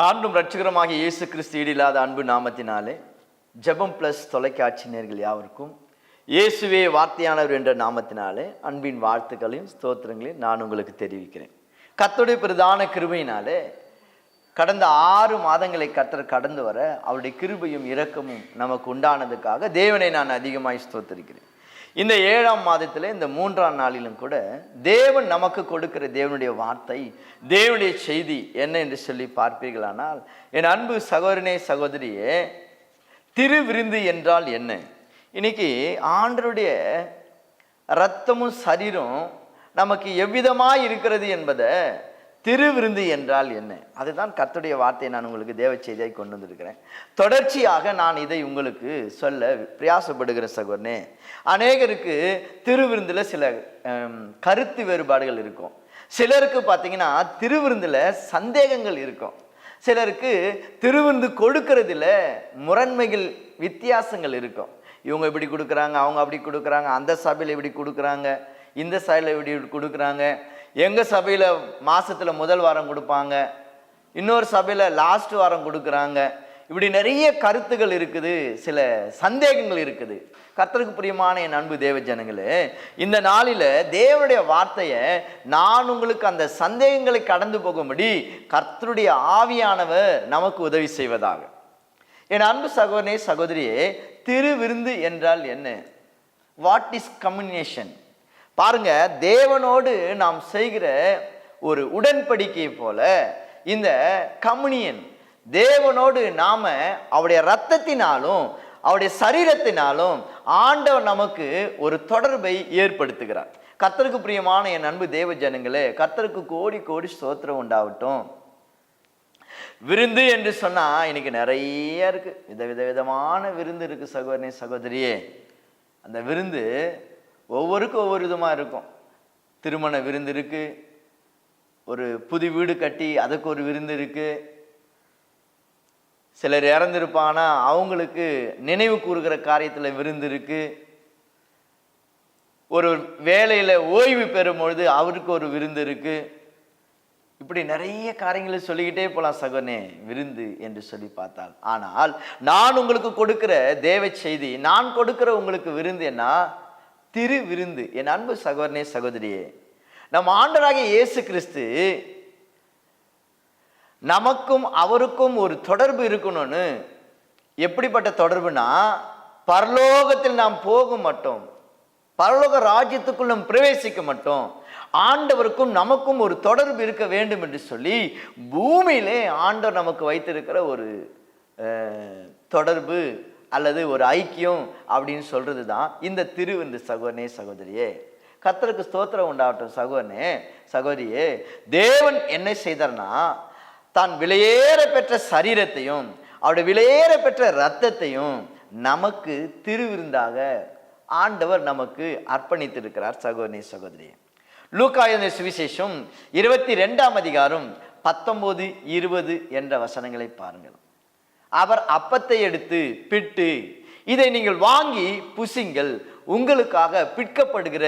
ஆண்டும் ரட்சகரமாகிய இயேசு கிறிஸ்து ஈடில்லாத அன்பு நாமத்தினாலே ஜெபம் பிளஸ் தொலைக்காட்சி நேயர்கள் யாவருக்கும் இயேசுவே வார்த்தையானவர் என்ற நாமத்தினாலே அன்பின் வாழ்த்துக்களையும் ஸ்தோத்திரங்களையும் நான் உங்களுக்கு தெரிவிக்கிறேன். கர்த்தருடைய பிரதான கிருபையினாலே கடந்த 6 மாதங்களை கர்த்தர் கடந்து வர அவருடைய கிருபையும் இரக்கமும் நமக்கு உண்டானதுக்காக தேவனை நான் அதிகமாய் ஸ்தோத்திரிக்கிறேன். இந்த 7ஆம் மாதத்தில் இந்த 3ஆம் நாளிலும் கூட தேவன் நமக்கு கொடுக்கிற தேவனுடைய வார்த்தை, தேவனுடைய செய்தி என்ன என்று சொல்லி பார்ப்பீர்களானால், என் அன்பு சகோதரனே சகோதரியே, திருவிருந்து என்றால் என்ன? இன்னைக்கு ஆண்டவருடைய இரத்தமும் சரீரம் நமக்கு எவ்விதமாய் இருக்கிறது என்பதை திருவிருந்து என்றால் என்ன, அதுதான் கர்த்தருடைய வார்த்தையை நான் உங்களுக்கு தேவ செய்தியை கொண்டு வந்திருக்கிறேன். தொடர்ச்சியாக நான் இதை உங்களுக்கு சொல்ல பிரயாசப்படுகிற சகோதரனே, அநேகருக்கு திருவிருந்தில் சில கருத்து வேறுபாடுகள் இருக்கும். சிலருக்கு பார்த்தீங்கன்னா திருவிருந்தில் சந்தேகங்கள் இருக்கும். சிலருக்கு திருவிருந்து கொடுக்கறதுல முரண்மைகள் வித்தியாசங்கள் இருக்கும். இவங்க இப்படி கொடுக்குறாங்க, அவங்க அப்படி கொடுக்குறாங்க, அந்த சபையில் இப்படி கொடுக்குறாங்க, இந்த சபையில் இப்படி கொடுக்குறாங்க, எங்கள் சபையில் மாதத்தில் முதல் வாரம் கொடுப்பாங்க, இன்னொரு சபையில் லாஸ்ட் வாரம் கொடுக்குறாங்க. இப்படி நிறைய கருத்துகள் இருக்குது, சில சந்தேகங்கள் இருக்குது. கர்த்தருக்கு பிரியமான என் அன்பு தேவ ஜனங்களே, இந்த நாளில் தேவனுடைய வார்த்தையை நான் உங்களுக்கு அந்த சந்தேகங்களை கடந்து போகும்படி கர்த்தருடைய ஆவியானவர் நமக்கு உதவி செய்வதாக. என் அன்பு சகோதரனே சகோதரியே, திருவிருந்து என்றால் என்ன? What is communion? பாருங்க, தேவனோடு நாம் செய்கிற ஒரு உடன்படிக்கை போல இந்த கம்யூனியன், தேவனோடு நாம அவருடைய இரத்தத்தினாலும் அவருடைய சரீரத்தினாலும் ஆண்டவர் நமக்கு ஒரு தொடர்பை ஏற்படுத்துகிறார். கர்த்தருக்கு பிரியமான என் அன்பு தேவ ஜனங்களே, கர்த்தருக்கு கோடி கோடி ஸ்தோத்திரம் உண்டாகட்டும். விருந்து என்று சொன்னா இன்னைக்கு நிறைய இருக்கு, விதவிதமான விருந்து இருக்கு சகோதரனே சகோதரியே. அந்த விருந்து ஒவ்வொருக்கும் ஒவ்வொரு விதமாக இருக்கும். திருமண விருந்து இருக்கு, ஒரு புது வீடு கட்டி அதுக்கு ஒரு விருந்து இருக்கு, சிலர் இறந்திருப்பானா அவங்களுக்கு நினைவு கூறுகிற காரியத்தில் விருந்து இருக்கு, ஒரு வேலையில் ஓய்வு பெறும் பொழுது அவருக்கு ஒரு விருந்து இருக்கு. இப்படி நிறைய காரியங்களை சொல்லிக்கிட்டே போகலாம் சகோதரனே, விருந்து என்று சொல்லி பார்த்தால். ஆனால் நான் உங்களுக்கு கொடுக்கிற தேவ செய்தி, நான் கொடுக்கிற உங்களுக்கு விருந்து என்ன? திரு விருந்து. என் அன்பு சகோதரனே சகோதரியே, நம் ஆண்டவராகிய இயேசு கிறிஸ்து நமக்கும் அவருக்கும் ஒரு தொடர்பு இருக்கணும்னு. எப்படிப்பட்ட தொடர்புனா, பரலோகத்தில் நாம் போக மாட்டோம், பரலோக ராஜ்யத்துக்குள் நாம் பிரவேசிக்க மாட்டோம், ஆண்டவருக்கும் நமக்கும் ஒரு தொடர்பு இருக்க வேண்டும் என்று சொல்லி பூமியிலே ஆண்டவர் நமக்கு வைத்திருக்கிற ஒரு தொடர்பு அல்லது ஒரு ஐக்கியம் அப்படின்னு சொல்றது தான் இந்த திருவிருந்து. சகோதரனே சகோதரியே, கர்த்தருக்கு ஸ்தோத்திரம் உண்டாகட்டும். சகோதரனே சகோதரியே, தேவன் என்ன செய்தார்னா, தான் விலையேற பெற்ற சரீரத்தையும் அவருடைய விலையேற பெற்ற இரத்தத்தையும் நமக்கு திருவிருந்தாக ஆண்டவர் நமக்கு அர்ப்பணித்திருக்கிறார். சகோதரனே சகோதரியே, லூக்கா எழுதின சுவிசேஷம் 22ஆம் அதிகாரம் 19, 20 என்ற வசனங்களை பாருங்கள். அவர் அப்பத்தை எடுத்து பிட்டு, இதை நீங்கள் வாங்கி புசிங்கள், உங்களுக்காக பிற்கப்படுகிற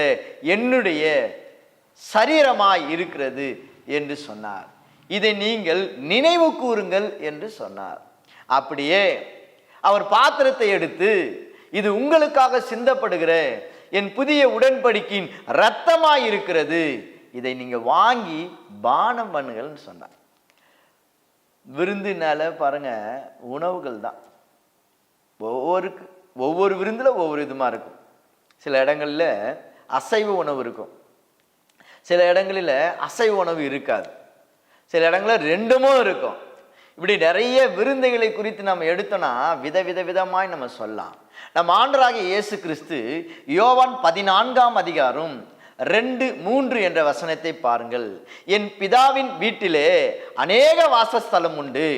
என்னுடைய சரீரமாய் இருக்கிறது என்று சொன்னார். இதை நீங்கள் நினைவு கூறுங்கள் என்று சொன்னார். அப்படியே அவர் பாத்திரத்தை எடுத்து, இது உங்களுக்காக சிந்தப்படுகிற என் புதிய உடன்படிக்கையின் இரத்தமாய் இருக்கிறது, இதை நீங்க வாங்கி பானம் பண்ணுங்கள்னு சொன்னார். விருந்துனால பாருங்க, உணவுகள் தான். ஒவ்வொரு விருந்துல ஒவ்வொரு விதமா இருக்கும். சில இடங்கள்ல அசைவ உணவு இருக்கும், சில இடங்களில் அசைவ உணவு இருக்காது, சில இடங்களில் ரெண்டுமும் இருக்கும். இப்படி நிறைய விருந்துகளை குறித்து நம்ம எடுத்தோம்னா விதமாய் நம்ம சொல்லலாம். நம்ம ஆண்டவராகிய இயேசு கிறிஸ்து யோவான் 14ஆம் அதிகாரம் 2, 3 என்ற வசனத்தை பாருங்கள். என் பிதாவின் வீட்டிலே அநேக வாசஸ்தலம் உண்டு,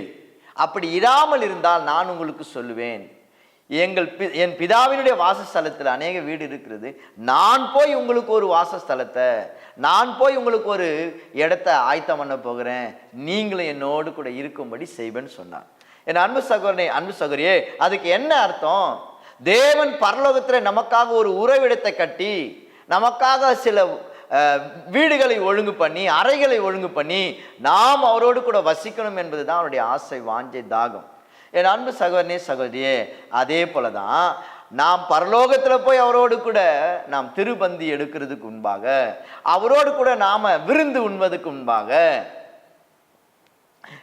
அப்படி இராமல் இருந்தால் நான் உங்களுக்கு சொல்லுவேன். என் பிதாவினுடைய வாசஸ்தலத்தில் அநேக வீடு இருக்கிறது, நான் போய் உங்களுக்கு ஒரு வாசஸ்தலத்தை, நான் போய் உங்களுக்கு ஒரு இடத்தை ஆயத்தம் பண்ண போகிறேன், நீங்களும் என்னோடு கூட இருக்கும்படி செய்வேன்னு சொன்னார். என் அன்பு சகோதரனே அன்பு சகோதரியே, அதுக்கு என்ன அர்த்தம்? தேவன் பரலோகத்தில் நமக்காக ஒரு உறைவிடத்தை கட்டி, நமக்காக சில வீடுகளை ஒழுங்கு பண்ணி, அறைகளை ஒழுங்கு பண்ணி நாம் அவரோடு கூட வசிக்கணும் என்பதுதான் அவருடைய ஆசை, வாஞ்சை, தாகம். என் அன்பு சகோதரனே சகோதரியே, அதே போலதான் நாம் பரலோகத்தில் போய் அவரோடு கூட நாம் திருப்பந்தி எடுக்கிறதுக்கு முன்பாக, அவரோடு கூட நாம விருந்து உண்பதுக்கு முன்பாக,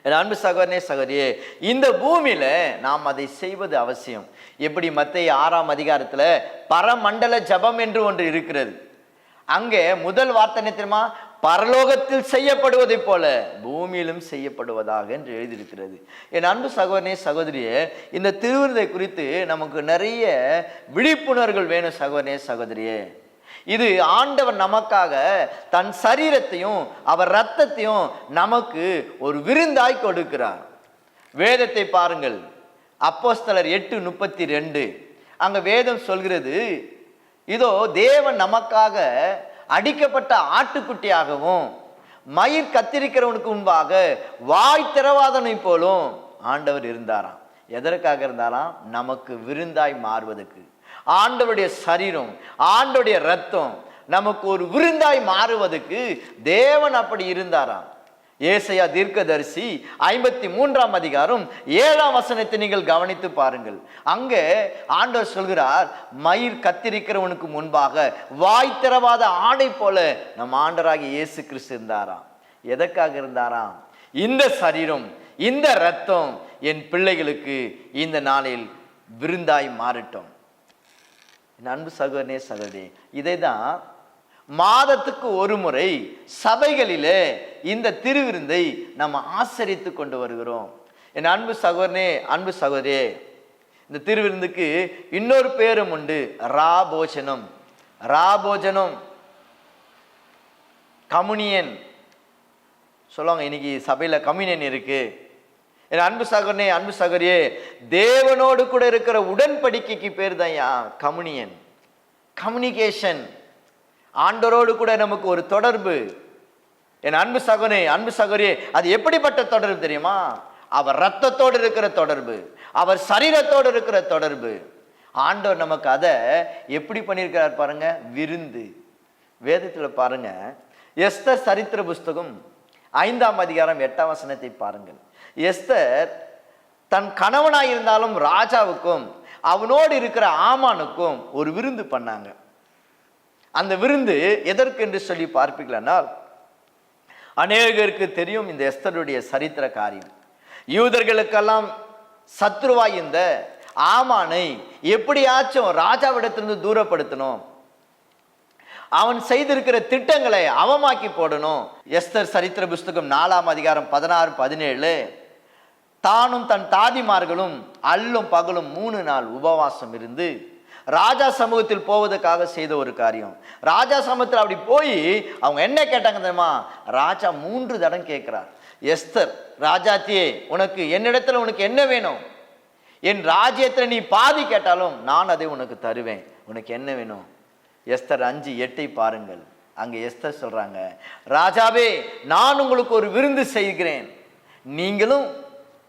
என் அன்பு சகோதரனே சகோதரியே, இந்த பூமியில நாம் அதை செய்வது அவசியம். எப்படி மத்தேயு 6ஆம் அதிகாரத்துல பரமண்டல ஜபம் என்று ஒன்று இருக்கிறது. அங்கே முதல் வார்த்தை என்ன தெரியுமா? பரலோகத்தில் செய்யப்படுவதை போல பூமியிலும் செய்யப்படுவதாக என்று எழுதியிருக்கிறது. என் அன்பு சகோதரனே சகோதரியே, இந்த திருவிருந்தை குறித்து நமக்கு நிறைய விழிப்புணர்வுகள் வேணும் சகோதரனே சகோதரியே. இது ஆண்டவர் நமக்காக தன் சரீரத்தையும் அவர் இரத்தத்தையும் நமக்கு ஒரு விருந்தாய் கொடுக்கிறார். வேதத்தை பாருங்கள், அப்போஸ்தலர் 8:32. அங்க வேதம் சொல்கிறது, இதோ தேவன் நமக்காக அடிக்கப்பட்ட ஆட்டுக்குட்டியாகவும் மயிர் கத்திரிக்கிறவனுக்கு முன்பாக வாய் திறவாதனை போலும் ஆண்டவர் இருந்தாராம். எதற்காக இருந்தாராம்? நமக்கு விருந்தாய் மாறுவதற்கு. ஆண்டவருடைய சரீரம், ஆண்டவருடைய ரத்தம் நமக்கு ஒரு விருந்தாய் மாறுவதற்கு தேவன் அப்படி இருந்தாராம். ஏசாயா தீர்க்கதரிசி 53ஆம் அதிகாரம் 7ஆம் வசனத்தை நீங்கள் கவனித்து பாருங்கள். அங்கே ஆண்டவர் சொல்கிறார், மயிர் கத்திரிக்கிறவனுக்கு முன்பாக வாய் திறவாத ஆடை போல நம் ஆண்டவராகிய இயேசு கிறிஸ்து இருந்தாராம். எதற்காக இருந்தாராம்? இந்த சரீரம், இந்த ரத்தம் என் பிள்ளைகளுக்கு இந்த நாளில் விருந்தாய் மாறட்டும். என் அன்பு சகோதரனே சகோதரி, இதை தான் மாதத்துக்கு ஒரு முறை சபைகளிலே இந்த திருவிருந்தை நம்ம ஆசரித்து கொண்டு வருகிறோம். என் அன்பு சகோதரனே, அன்பு சகோதரியே, இந்த திருவிருந்துக்கு இன்னொரு பேரும் உண்டு, ராபோஜனம். ராபோஜனம், கம்யூனியன் சொல்லுவாங்க. இன்னைக்கு சபையில கம்யூனியன் இருக்கு. என் அன்பு சகோதரனே, அன்பு சகோதரியே, தேவனோடு கூட இருக்கிற உடன்படிக்கைக்கு பேர் தான் கம்யூனியன், கம்யூனிகேஷன். ஆண்டவரோடு கூட நமக்கு ஒரு தொடர்பு. என் அன்பு சகோதரனே, அன்பு சகோதரியே, அது எப்படிப்பட்ட தொடர்பு தெரியுமா? அவர் ரத்தத்தோடு இருக்கிற தொடர்பு, அவர் சரீரத்தோடு இருக்கிற தொடர்பு. ஆண்டவர் நமக்கு அதை எப்படி பண்ணியிருக்கிறார் பாருங்க, விருந்து. வேதத்துல பாருங்க, எஸ்தர் சரித்திர புஸ்தகம் 5ஆம் அதிகாரம் 8ஆம் வசனத்தை பாருங்கள். எஸ்தர் தன் கணவனாய் இருந்தாலும் ராஜாவுக்கும் அவனோடு இருக்கிற ஆமானுக்கும் ஒரு விருந்து பண்ணாங்க. அந்த விருந்து எதற்கு என்று சொல்லி பார்ப்பீர்களானால், அநேகருக்கு தெரியும் இந்த எஸ்தருடைய சரித்திர காரியம். யூதர்களுக்கெல்லாம் சத்ருவாய் இந்த ஆமானை எப்படியாச்சும் ராஜாவிடத்திலிருந்து தூரப்படுத்தணும், அவன் செய்திருக்கிற திட்டங்களை அவமாக்கி போடணும். எஸ்தர் சரித்திர புஸ்தகம் 4ஆம் அதிகாரம் 16-17, தானும் தன் தாதிமார்களும் அல்லும் பகலும் 3 நாள் உபவாசம் இருந்து ராஜா சமூகத்தில் போவதற்காக செய்த ஒரு காரியம். ராஜா சமூகத்தில் அப்படி போய் அவங்க என்ன கேட்டாங்க தெரியுமா? ராஜா 3 தடம் கேட்கிறார், எஸ்தர் ராஜாத்தியே, உனக்கு என்னிடத்துல உனக்கு என்ன வேணும்? என் ராஜ்யத்தில் நீ பாதி கேட்டாலும் நான் அதை உனக்கு தருவேன், உனக்கு என்ன வேணும்? எஸ்தர் 5:8 பாருங்கள். அங்கே எஸ்தர் சொல்றாங்க, ராஜாவே, நான் உங்களுக்கு ஒரு விருந்து செய்கிறேன், நீங்களும்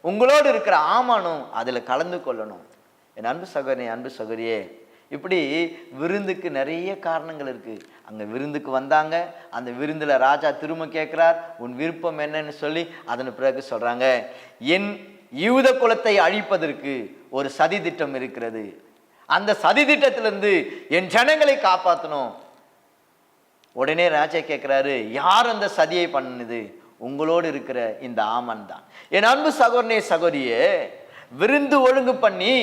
உங்களோடு இருக்கிற ஆமானும் அதுல கலந்து கொள்ளணும். என் அன்பு சகோதரனே, அன்பு சகோதரியே, இப்படி விருந்துக்கு நிறைய காரணங்கள் இருக்கு. அங்க விருந்துக்கு வந்தாங்க, அந்த விருந்துல ராஜா திரும்ப கேட்கிறார், உன் விருப்பம் என்னன்னு சொல்லி அதன் பிறகு சொல்றாங்க, என் யூத குலத்தை அழிப்பதற்கு ஒரு சதி திட்டம் இருக்கிறது, அந்த சதி திட்டத்திலிருந்து என் ஜனங்களை காப்பாற்றணும். உடனே ராஜா கேட்கிறாரு, யார் அந்த சதியை பண்ணுது? உங்களோடு இருக்கிற இந்த ஆமன் தான். என் அன்பு சகோதரனே சகோதரியே, விருந்து ஒழுங்கு பண்ணி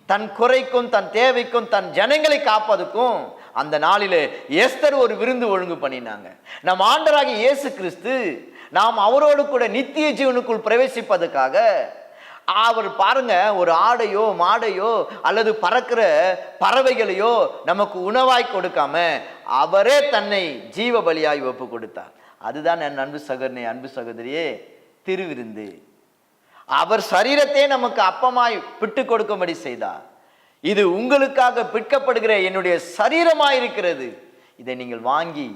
தன் குறைக்கும் தன் தேவைக்கும் தன் ஜனங்களை காப்பதுக்கும் அந்த நாளிலே எஸ்தர் ஒரு விருந்து ஒழுங்கு பண்ணினாங்க. நம் ஆண்டவராகிய இயேசு கிறிஸ்து நாம் அவரோடு கூட நித்திய ஜீவனுக்குள் பிரவேசிப்பதற்காக அவர் பாருங்க, ஒரு ஆடையோ மாடையோ அல்லது பறக்கிற பறவைகளையோ நமக்கு உணவாய் கொடுக்காம அவரே தன்னை ஜீவ பலியாய் ஒப்பு கொடுத்தார். அதுதான் என் அன்பு சகோதரனே, அன்பு சகோதரியே, திருவிருந்து. அவர் சரீரத்தை நமக்கு அப்பமாய் பிட்டு கொடுக்கும்படி செய்தார். இது உங்களுக்காக பிற்கப்படுகிற என்னுடைய சரீரமாயிருக்கிறது, இதை நீங்கள் வாங்கி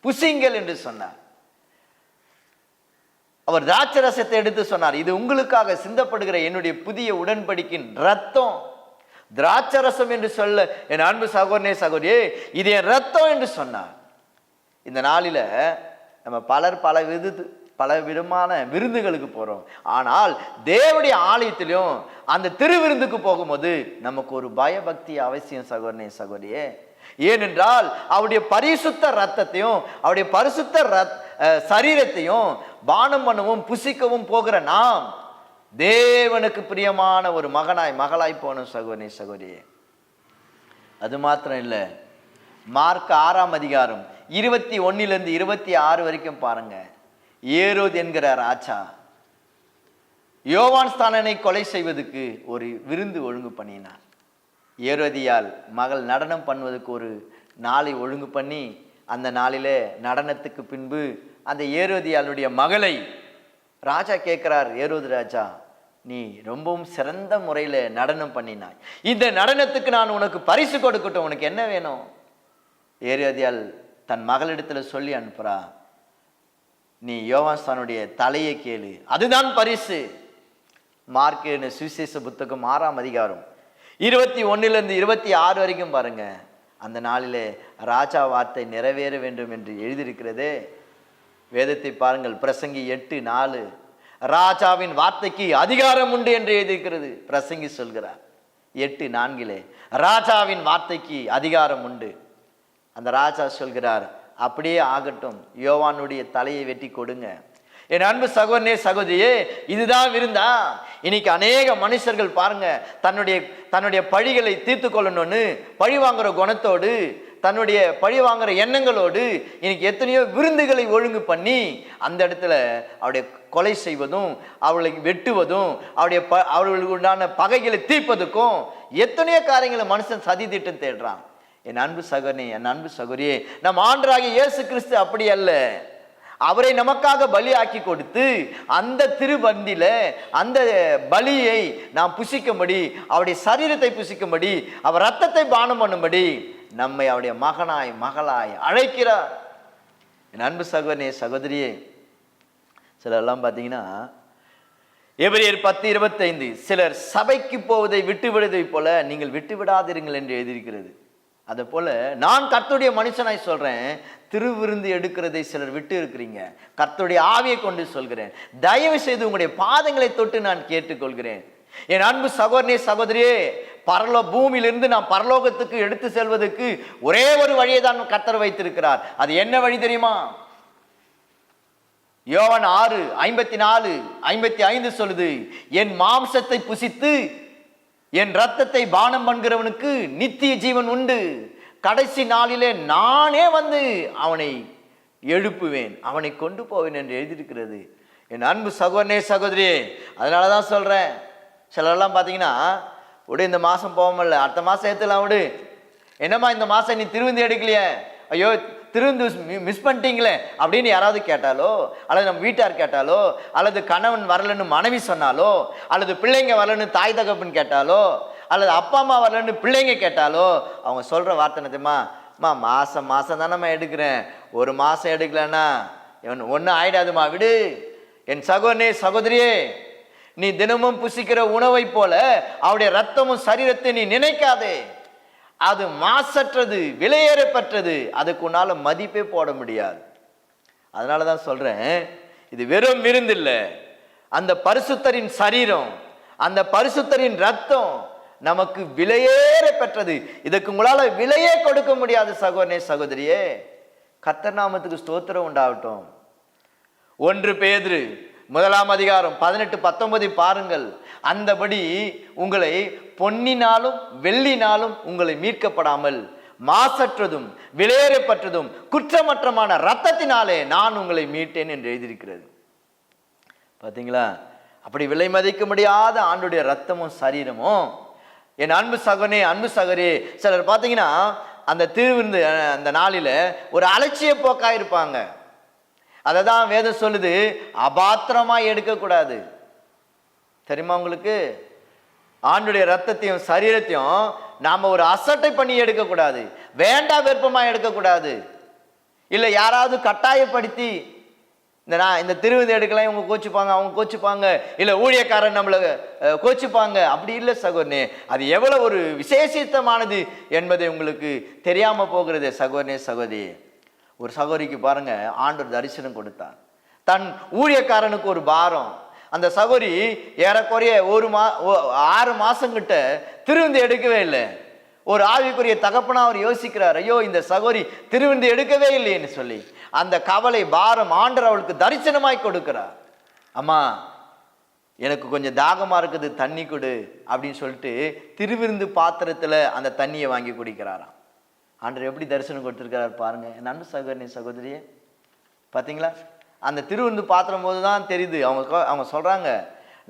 புசிங்கள் என்று சொன்னார். அவர் திராட்சரசத்தை எடுத்து சொன்னார், இது உங்களுக்காக சிந்தப்படுகிற என்னுடைய புதிய உடன்படிக்கையின் ரத்தம். திராட்சரசம் என்று சொல்ல என் அன்பு சகோதரனே சகோதரியே, இது என் ரத்தம் என்று சொன்னார். இந்த நாளில் நம்ம பல விதமான விருந்துகளுக்கு போகிறோம். ஆனால் தேவனுடைய ஆலயத்திலும் அந்த திருவிருந்துக்கு போகும்போது நமக்கு ஒரு பயபக்தி அவசியம் சகோதரனே சகோதரியே. ஏனென்றால் அவருடைய பரிசுத்த ரத்தத்தையும் அவருடைய பரிசுத்த சரீரத்தையும் பானம் பண்ணவும் புசிக்கவும் போகிற நாம் தேவனுக்கு பிரியமான ஒரு மகளாய் போகணும் சகோதரனே சகோதரியே. அது மாத்திரம் இல்லை, மார்க் 6ஆம் அதிகாரம் 21 26 வரைக்கும் பாருங்க. ஏரோது என்கிற ராஜா யோவான் ஸ்நானனை கொலை செய்வதற்கு ஒரு விருந்து ஒழுங்கு பண்ணினார். ஏரோதியால் மகள் நடனம் பண்ணுவதற்கு ஒரு நாளை ஒழுங்கு பண்ணி அந்த நாளிலே நடனத்துக்கு பின்பு அந்த ஏரோதியாளுடைய மகளை ராஜா கேட்கிறார், ஏரோது ராஜா, நீ ரொம்பவும் சிறந்த முறையில் நடனம் பண்ணினாய், இந்த நடனத்துக்கு நான் உனக்கு பரிசு கொடுக்கட்டும், உனக்கு என்ன வேணும்? ஏரோதியால் தன் மகளிடத்தில் சொல்லி அனுப்புறா, நீ யோவான்ஸ்தானுடைய தலையை கேளு, அதுதான் பரிசு. மார்க் சுவிசேஷ புத்தகம் 6ஆம் அதிகாரம் 21 26 வரைக்கும் பாருங்க. அந்த நாளிலே ராஜா வார்த்தை நிறைவேற வேண்டும் என்று எழுதியிருக்கிறதே. வேதத்தை பாருங்கள், பிரசங்கி 8:4 ராஜாவின் வார்த்தைக்கு அதிகாரம் உண்டு என்று எழுதியிருக்கிறது. பிரசங்கி சொல்கிறார் 8:4 ராஜாவின் வார்த்தைக்கு அதிகாரம் உண்டு. அந்த ராஜா சொல்கிறார், அப்படியே ஆகட்டும், யோவானுடைய தலையை வெட்டி கொடுங்க. என் அன்பு சகோதரனே சகோதரியே, இதுதான் விருந்தா? இன்னைக்கு அநேக மனுஷர்கள் பாருங்க, தன்னுடைய பழிகளை தீர்த்து கொள்ளணும்னு பழி வாங்குற குணத்தோடு, தன்னுடைய பழி வாங்குற எண்ணங்களோடு இன்னைக்கு எத்தனையோ விருந்துகளை ஒழுங்கு பண்ணி அந்த இடத்துல அவருடைய கொலை செய்வதும் அவளை வெட்டுவதும் அவர்களுக்கு உண்டான பகைகளை தீர்ப்பதுக்கும் எத்தனையோ காரியங்களை மனுஷன் சதி திட்டம் தேடுறான். என் அன்பு சகோதரனே, என் அன்பு சகோதரியே, நம் ஆண்டவராகிய இயேசு கிறிஸ்து அப்படி அல்ல. அவரை நமக்காக பலியாக்கி கொடுத்து அந்த திருவந்தில அந்த பலியை நாம் புசிக்கும்படி, அவருடைய சரீரத்தை புசிக்கும்படி, அவர் ரத்தத்தை பானம் பண்ணும்படி நம்மை அவருடைய மகளாய் அழைக்கிறார். என் அன்பு சகோதரனே சகோதரியே, சிலர்லாம் பார்த்தீங்கன்னா எபிரேயர் 10:25 சிலர் சபைக்கு போவதை விட்டு விடுவதை போல நீங்கள் விட்டு விடாதிருங்கள் என்று எழுதியிருக்கிறது. அதை போல நான் கர்த்தருடைய மனுஷனாய் சொல்றேன், திருவிருந்து எடுக்கிறதை சிலர் விட்டு இருக்கிறீங்க. கர்த்தருடைய ஆவியை கொண்டு சொல்கிறேன், தயவு செய்து உங்களுடைய பாதங்களை தொட்டு நான் கேட்டுக்கொள்கிறேன். என் அன்பு சகோதரனே சகோதரியே, பூமியிலிருந்து நாம் பரலோகத்துக்கு எடுத்து செல்வதற்கு ஒரே ஒரு வழியை தான் கர்த்தர் வைத்திருக்கிறார். அது என்ன வழி தெரியுமா? யோவான் 6:54-55 சொல்லுது, என் மாம்சத்தை புசித்து என் ரத்தத்தை பானம் பண்ணுகிறவனுக்கு நித்திய ஜீவன் உண்டு, கடைசி நாளிலே நானே வந்து அவனை எழுப்புவேன், அவனை கொண்டு போவேன் என்று எழுதியிருக்கிறது. என் அன்பு சகோதரனே சகோதரியே, அதனால தான் சொல்கிறேன். சிலரெல்லாம் பார்த்தீங்கன்னா, விடு இந்த மாதம் போவோமில்ல, அடுத்த மாதம் ஏற்றலாம் விடு, என்னம்மா இந்த மாதம் நீ திருவிந்து எடுக்கலையே, ஐயோ திருந்து மிஸ் பண்ணிட்டீங்களே அப்படின்னு யாராவது கேட்டாலோ, அல்லது நம்ம வீட்டார் கேட்டாலோ, அல்லது கணவன் வரலன்னு மனைவி சொன்னாலோ, அல்லது பிள்ளைங்க வரலன்னு தாய் தகப்பன் கேட்டாலோ, அல்லது அப்பா அம்மா வரலன்னு பிள்ளைங்க கேட்டாலோ, அவங்க சொல்கிற வார்த்தை தெரியுமா? மாதம் தானம்மா எடுக்கிறேன், ஒரு மாதம் எடுக்கலன்னா ஒன்றும் ஆயிடாதுமா, விடு. என் சகோதரனே சகோதரியே, நீ தினமும் புசிக்கிற உணவை போல அவருடைய ரத்தமும் சரீரத்தை நீ நினைக்காதே. அது மாசற்றது, விலையேறப்பட்டது, அதுக்கு உன்னால மதிப்பே போட முடியாது. அதனால தான் சொல்றேன், இது வெறும் விருந்து இல்லை, அந்த பரிசுத்தரின் சரீரம், அந்த பரிசுத்தரின் ரத்தம் நமக்கு விலையேற பெற்றது. இதுக்கு உங்களால விலையே கொடுக்க முடியாது சகோதரனே சகோதரியே. கர்த்தர் நாமத்துக்கு ஸ்தோத்திரம் உண்டாகட்டும். 1 பேதுரு 1ஆம் அதிகாரம் 18-19 பாருங்கள். அந்தபடி உங்களை பொன்னினாலும் வெள்ளினாலும் உங்களை மீட்கப்படாமல் மாசற்றதும் விலையேறப்பட்டதும் குற்றமற்றமான இரத்தத்தினாலே நான் உங்களை மீட்டேன் என்று எழுதியிருக்கிறது. பார்த்தீங்களா? அப்படி விலை மதிக்க முடியாத ஆண்டுடைய ரத்தமும் சரீரமும். என் அன்பு சகோதரனே அன்பு சகோதரி, சிலர் பார்த்தீங்கன்னா அந்த திருவிருந்து அந்த நாளில ஒரு அலட்சிய போக்காயிருப்பாங்க. அதை தான் வேதம் சொல்லுது, அபாத்திரமா எடுக்கக்கூடாது. தெரியுமா உங்களுக்கு? ஆண்டுடைய ரத்தத்தையும் சரீரத்தையும் நாம ஒரு அசட்டை பண்ணி எடுக்கக்கூடாது, வேண்டா விருப்பமா எடுக்கக்கூடாது. இல்லை யாராவது கட்டாயப்படுத்தி இந்த திருவிருந்து எடுக்கலாம், இவங்க கோச்சுப்பாங்க, அவங்க கோச்சுப்பாங்க, இல்லை ஊழியக்காரன் நம்மளை கோச்சுப்பாங்க, அப்படி இல்லை சகோதரனே. அது எவ்வளவு ஒரு விசேஷித்தமானது என்பதை உங்களுக்கு தெரியாம போகிறது சகோதரனே சகோதரி. ஒரு சகோதரிக்கு பாருங்க, ஆண்டவர் தரிசனம் கொடுத்தார். தன் ஊழியக்காரனுக்கு ஒரு பாரம். அந்த சகோதரி ஏறக்குறைய 6 மாசங்கிட்ட திருவிந்து எடுக்கவே இல்லை. ஒரு ஆவிக்குரிய தகப்பனா அவர் யோசிக்கிறார், ஐயோ இந்த சகோதரி திருவிந்து எடுக்கவே இல்லைன்னு சொல்லி. அந்த கவலை பாரம் ஆண்டவர் அவளுக்கு தரிசனமாய் கொடுக்கிறார். அம்மா, எனக்கு கொஞ்சம் தாகமா இருக்குது, தண்ணி கொடு அப்படின்னு சொல்லிட்டு திருவிருந்து பாத்திரத்துல அந்த தண்ணியை வாங்கி குடிக்கிறாராம். ஆண்டவர் எப்படி தரிசனம் கொடுத்திருக்கிறார் பாருங்க. நன்மை சகோதரி சகோதரியே, பார்த்தீங்களா? அந்த திருவிருந்து பாத்திரம் போது தான் தெரியுது. அவங்க சொல்றாங்க,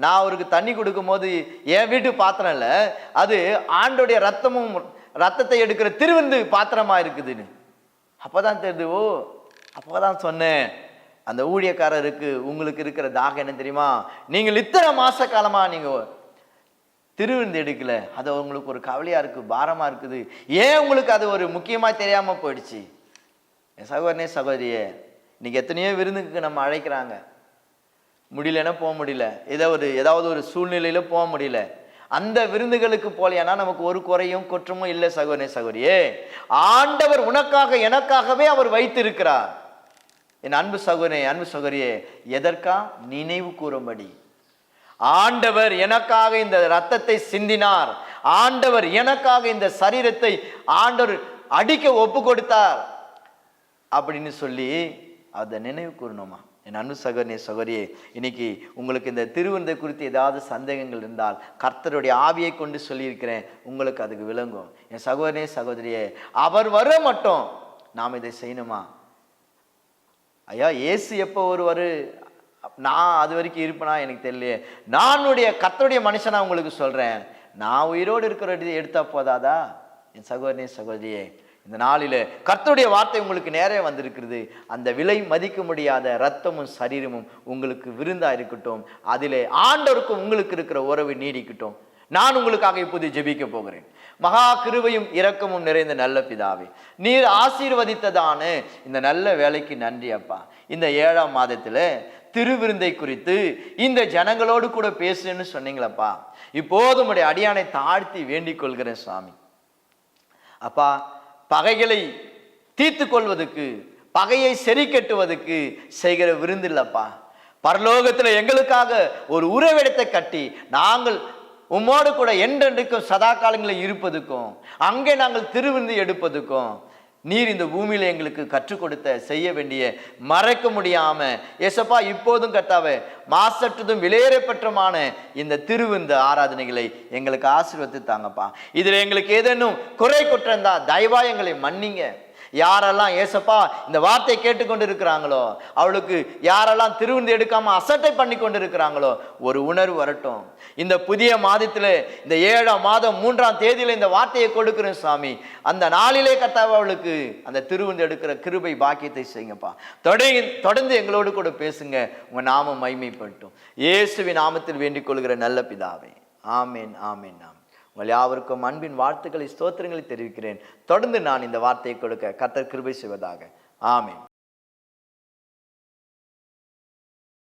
நான் அவருக்கு தண்ணி கொடுக்கும் போது என் வீட்டு பாத்திரம் இல்லை, அது ஆண்டோடைய ரத்தத்தை எடுக்கிற திருவிருந்து பாத்திரமா இருக்குதுன்னு. அப்பதான் தெரியுது. ஓ, அப்பதான் சொன்னேன், அந்த ஊழியக்காரருக்கு உங்களுக்கு இருக்கிற தாகம் என்ன தெரியுமா? நீங்கள் இத்தனை மாச காலமா நீங்க திருவிருந்து எடுக்கல, அது உங்களுக்கு ஒரு கவலையா இருக்கு, பாரமா இருக்குது. ஏன் உங்களுக்கு அது ஒரு முக்கியமா தெரியாம போயிடுச்சு? என் சகோதரனே சகோதரியே, இன்னைக்கு எத்தனையோ விருந்துக்கு நம்ம அழைக்கிறாங்க, முடியலன்னா போக முடியல, ஏதாவது ஒரு சூழ்நிலையில போக முடியல. அந்த விருந்துகளுக்கு போலையானா நமக்கு ஒரு குறையும் குற்றமும் இல்லை. சகோதரனே சகோதரியே, ஆண்டவர் உனக்காக எனக்காகவே அவர் வைத்திருக்கிறார். என் அன்பு சகோதரனே, அன்பு சகோதரியே, எதற்கா? நினைவு கூறும்படி. ஆண்டவர் எனக்காக இந்த ரத்தத்தை சிந்தினார், ஆண்டவர் எனக்காக இந்த சரீரத்தை ஆண்டவர் அடிக்க ஒப்பு கொடுத்தார் அப்படின்னு சொல்லி அதை நினைவு கூறணுமா? என் அன்பு சகோதரனே சகோதரியே, இன்னைக்கு உங்களுக்கு இந்த திருவிருந்தை குறித்து ஏதாவது சந்தேகங்கள் இருந்தால் கர்த்தருடைய ஆவியை கொண்டு சொல்லியிருக்கிறேன், உங்களுக்கு அதுக்கு விளங்கும். என் சகோதரனே சகோதரியே, அவர் வர மட்டும் நாம் இதை செய்யணுமா? ஐயா, இயேசு எப்போ வருவாரு, நான் அது வரைக்கும் இருப்பேனா எனக்கு தெரியலையே. நானுடைய கர்த்தருடைய மனுஷனா உங்களுக்கு சொல்றேன், நான் உயிரோடு இருக்கிற எடுத்தா போதாதா? என் சகோதரனே சகோதரியே, இந்த நாளில கர்த்தருடைய வார்த்தை உங்களுக்கு நேரே வந்திருக்கிறது. அந்த விலை மதிக்க முடியாத ரத்தமும் சரீரமும் உங்களுக்கு விருந்தா இருக்கட்டும். அதிலே ஆண்டவருக்கும் உங்களுக்கு இருக்கிற உறவு நீடிக்கட்டும். நான் உங்களுக்காக இப்போது ஜெபிக்க போகிறேன். மகா கிருபையும் இரக்கமும் நிறைந்த நல்ல பிதாவே, நீர் ஆசீர்வதித்ததான இந்த நல்ல வேலைக்கு நன்றி அப்பா. இந்த 7ஆம் மாதத்துல திருவிருந்தை குறித்து இந்த ஜனங்களோடு கூட பேசுன்னு சொன்னீங்களப்பா. இப்போது உம்முடைய அடியானை தாழ்த்தி வேண்டிக் கொள்கிறேன் சுவாமி. அப்பா, பகைகளை தீர்த்து கொள்வதற்கு, பகையை சரி கட்டுவதற்கு செய்கிற விருந்து இல்லப்பா. பரலோகத்துல எங்களுக்காக ஒரு உறவிடத்தை கட்டி நாங்கள் உம்மோடு கூட என்றென்றைக்கும் சதா காலங்களில் இருப்பதுக்கும், அங்கே நாங்கள் திருவிருந்து எடுப்பதுக்கும் நீர் இந்த பூமியில எங்களுக்கு கற்றுக் கொடுத்த செய்ய வேண்டிய மறைக்க முடியாம ஏசப்பா இப்போதும் கர்த்தாவே மாசற்றதும் விலையேறப்பெற்றமான இந்த திருவிருந்து ஆராதனைகளை எங்களுக்கு ஆசீர்வதித்து தாங்கப்பா. இதுல எங்களுக்கு ஏதேனும் குறை குற்றம் இருந்தா தயவா எங்களை மன்னிங்க. யாரெல்லாம் ஏசப்பா இந்த வார்த்தை கேட்டுக்கொண்டு இருக்கிறாங்களோ, அவளுக்கு யாரெல்லாம் திருவிருந்து எடுக்காம அசட்டை பண்ணி கொண்டு இருக்கிறாங்களோ, ஒரு உணர்வு வரட்டும். இந்த புதிய மாதத்துல, இந்த 7ஆம் மாதம் 3ஆம் தேதியில இந்த வார்த்தையை கொடுக்கிறேன் சாமி. அந்த நாளிலே கர்த்தாவே அவளுக்கு அந்த திருவிருந்து எடுக்கிற கிருபை பாக்கியத்தை செய்யுங்கப்பா. தொடர்ந்து எங்களோடு கூட பேசுங்க. உங்க நாமம் மகிமைப்படட்டும். இயேசுவின் நாமத்தில் வேண்டிக் கொள்கிற நல்ல பிதாவே, ஆமேன் ஆமேன் ஆமேன். உங்கள் யாவருக்கும் அன்பின் வாழ்த்துக்களை ஸ்தோத்திரங்களை தெரிவிக்கிறேன். தொடர்ந்து நான் இந்த வார்த்தையை கொடுக்க கர்த்தர் கிருபை செய்வதாக. ஆமேன்.